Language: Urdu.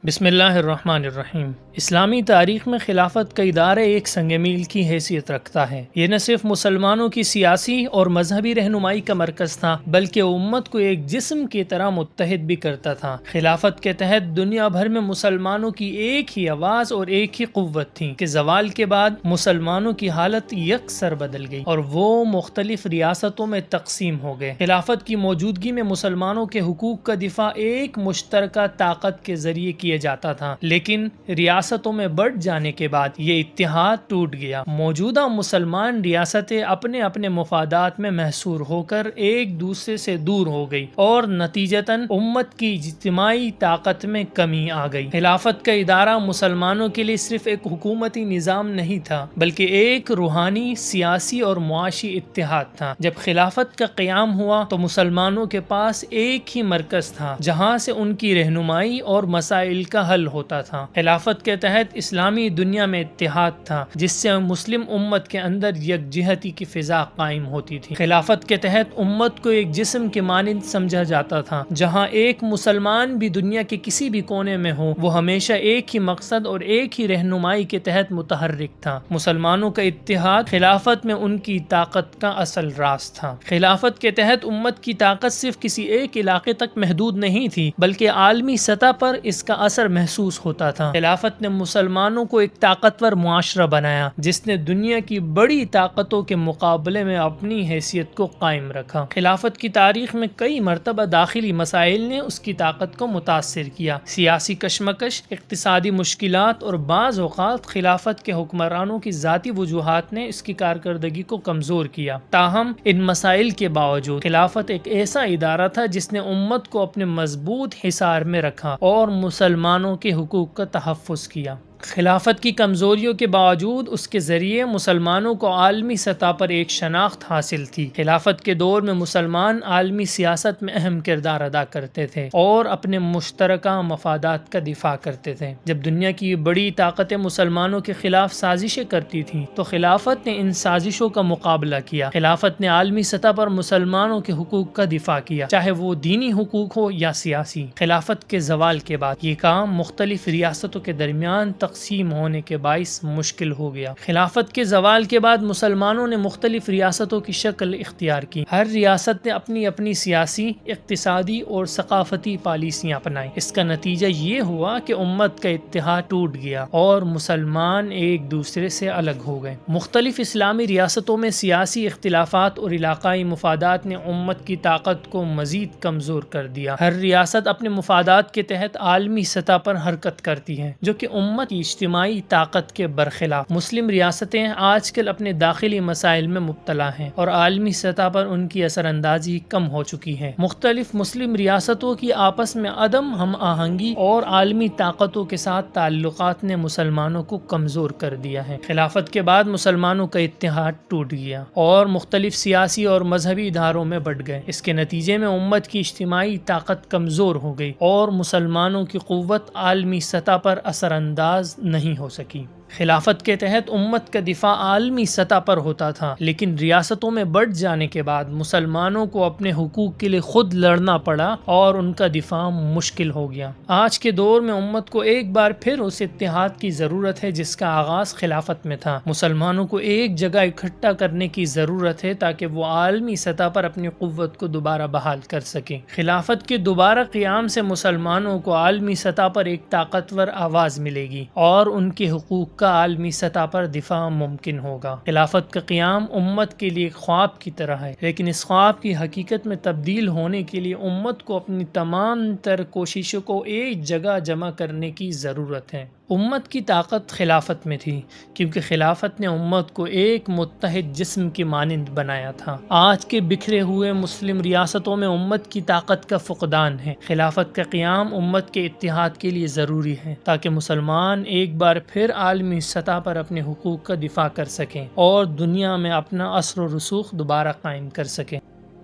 بسم اللہ الرحمن الرحیم۔ اسلامی تاریخ میں خلافت کا ادارہ ایک سنگ میل کی حیثیت رکھتا ہے۔ یہ نہ صرف مسلمانوں کی سیاسی اور مذہبی رہنمائی کا مرکز تھا بلکہ امت کو ایک جسم کی طرح متحد بھی کرتا تھا۔ خلافت کے تحت دنیا بھر میں مسلمانوں کی ایک ہی آواز اور ایک ہی قوت تھی کہ زوال کے بعد مسلمانوں کی حالت یکسر بدل گئی اور وہ مختلف ریاستوں میں تقسیم ہو گئے۔ خلافت کی موجودگی میں مسلمانوں کے حقوق کا دفاع ایک مشترکہ طاقت کے ذریعے کیا جاتا تھا، لیکن ریاستوں میں بٹ جانے کے بعد یہ اتحاد ٹوٹ گیا۔ موجودہ مسلمان ریاستیں اپنے اپنے مفادات میں محصور ہو کر ایک دوسرے سے دور ہو گئی اور نتیجتاً امت کی اجتماعی طاقت میں کمی آ گئی۔ خلافت کا ادارہ مسلمانوں کے لیے صرف ایک حکومتی نظام نہیں تھا بلکہ ایک روحانی، سیاسی اور معاشی اتحاد تھا۔ جب خلافت کا قیام ہوا تو مسلمانوں کے پاس ایک ہی مرکز تھا جہاں سے ان کی رہنمائی اور مسائل کا حل ہوتا تھا۔ خلافت کے تحت اسلامی دنیا میں اتحاد تھا جس سے مسلم امت کے اندر یکجہتی کی فضا قائم ہوتی تھی۔ خلافت کے تحت امت کو ایک جسم کے مانند سمجھا جاتا تھا۔ جہاں ایک مسلمان بھی دنیا کے کسی بھی کونے میں ہو، وہ ہمیشہ ایک ہی مقصد اور ایک ہی رہنمائی کے تحت متحرک تھا۔ مسلمانوں کا اتحاد خلافت میں ان کی طاقت کا اصل راز تھا۔ خلافت کے تحت امت کی طاقت صرف کسی ایک علاقے تک محدود نہیں تھی بلکہ عالمی سطح پر اس کا اثر محسوس ہوتا تھا۔ خلافت نے مسلمانوں کو ایک طاقتور معاشرہ بنایا جس نے دنیا کی بڑی طاقتوں کے مقابلے میں اپنی حیثیت کو قائم رکھا۔ خلافت کی تاریخ میں کئی مرتبہ داخلی مسائل نے اس کی طاقت کو متاثر کیا۔ سیاسی کشمکش، اقتصادی مشکلات اور بعض اوقات خلافت کے حکمرانوں کی ذاتی وجوہات نے اس کی کارکردگی کو کمزور کیا۔ تاہم ان مسائل کے باوجود خلافت ایک ایسا ادارہ تھا جس نے امت کو اپنے مضبوط حصار میں رکھا اور مسلمانوں کے حقوق کا تحفظ کیا۔ خلافت کی کمزوریوں کے باوجود اس کے ذریعے مسلمانوں کو عالمی سطح پر ایک شناخت حاصل تھی۔ خلافت کے دور میں مسلمان عالمی سیاست میں اہم کردار ادا کرتے تھے اور اپنے مشترکہ مفادات کا دفاع کرتے تھے۔ جب دنیا کی بڑی طاقتیں مسلمانوں کے خلاف سازشیں کرتی تھیں تو خلافت نے ان سازشوں کا مقابلہ کیا۔ خلافت نے عالمی سطح پر مسلمانوں کے حقوق کا دفاع کیا، چاہے وہ دینی حقوق ہو یا سیاسی۔ خلافت کے زوال کے بعد یہ کام مختلف ریاستوں کے درمیان تقسیم ہونے کے باعث مشکل ہو گیا۔ خلافت کے زوال کے بعد مسلمانوں نے مختلف ریاستوں کی شکل اختیار کی۔ ہر ریاست نے اپنی اپنی سیاسی، اقتصادی اور ثقافتی پالیسیاں اپنائی۔ اس کا نتیجہ یہ ہوا کہ امت کا اتحاد ٹوٹ گیا اور مسلمان ایک دوسرے سے الگ ہو گئے۔ مختلف اسلامی ریاستوں میں سیاسی اختلافات اور علاقائی مفادات نے امت کی طاقت کو مزید کمزور کر دیا۔ ہر ریاست اپنے مفادات کے تحت عالمی سطح پر حرکت کرتی ہے جو کہ امت کی اجتماعی طاقت کے برخلاف۔ مسلم ریاستیں آج کل اپنے داخلی مسائل میں مبتلا ہیں اور عالمی سطح پر ان کی اثر اندازی کم ہو چکی ہے۔ مختلف مسلم ریاستوں کی آپس میں عدم ہم آہنگی اور عالمی طاقتوں کے ساتھ تعلقات نے مسلمانوں کو کمزور کر دیا ہے۔ خلافت کے بعد مسلمانوں کا اتحاد ٹوٹ گیا اور مختلف سیاسی اور مذہبی اداروں میں بٹ گئے۔ اس کے نتیجے میں امت کی اجتماعی طاقت کمزور ہو گئی اور مسلمانوں کی قوت عالمی سطح پر اثر انداز نہیں ہو سکی۔ خلافت کے تحت امت کا دفاع عالمی سطح پر ہوتا تھا، لیکن ریاستوں میں بٹ جانے کے بعد مسلمانوں کو اپنے حقوق کے لیے خود لڑنا پڑا اور ان کا دفاع مشکل ہو گیا۔ آج کے دور میں امت کو ایک بار پھر اس اتحاد کی ضرورت ہے جس کا آغاز خلافت میں تھا۔ مسلمانوں کو ایک جگہ اکٹھا کرنے کی ضرورت ہے تاکہ وہ عالمی سطح پر اپنی قوت کو دوبارہ بحال کر سکیں۔ خلافت کے دوبارہ قیام سے مسلمانوں کو عالمی سطح پر ایک طاقتور آواز ملے گی اور ان کے حقوق کا عالمی سطح پر دفاع ممکن ہوگا۔ خلافت کا قیام امت کے لیے ایک خواب کی طرح ہے، لیکن اس خواب کی حقیقت میں تبدیل ہونے کے لیے امت کو اپنی تمام تر کوششوں کو ایک جگہ جمع کرنے کی ضرورت ہے۔ امت کی طاقت خلافت میں تھی کیونکہ خلافت نے امت کو ایک متحد جسم کی مانند بنایا تھا۔ آج کے بکھرے ہوئے مسلم ریاستوں میں امت کی طاقت کا فقدان ہے۔ خلافت کا قیام امت کے اتحاد کے لیے ضروری ہے تاکہ مسلمان ایک بار پھر عالمی سطح پر اپنے حقوق کا دفاع کر سکیں اور دنیا میں اپنا اثر و رسوخ دوبارہ قائم کر سکیں۔